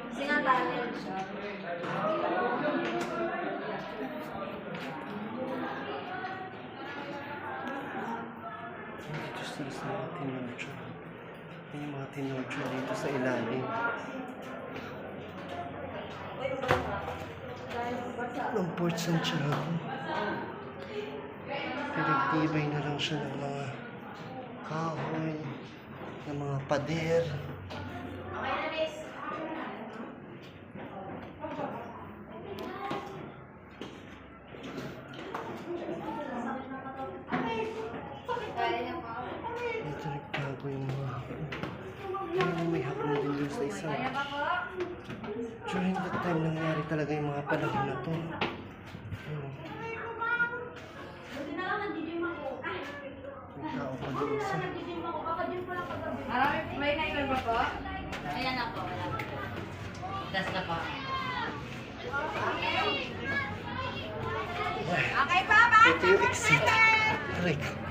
Kasi nga talent siya. Dito sa mga tinurture. May mga tinurture dito sa ilalim. Ng Port Santiago. Pinagtibay na lang siya ng mga kahoy, ng mga pader. Dito nagtago yung mga hapon. Ayun, may hapon din dun sa isang. During that time, nangyari talaga yung mga panahon na to. May tao pa doon isa. May naiwan ba po? Ayan na po. Das na po. Okay pa ba? Ito yung exit. Aray ko.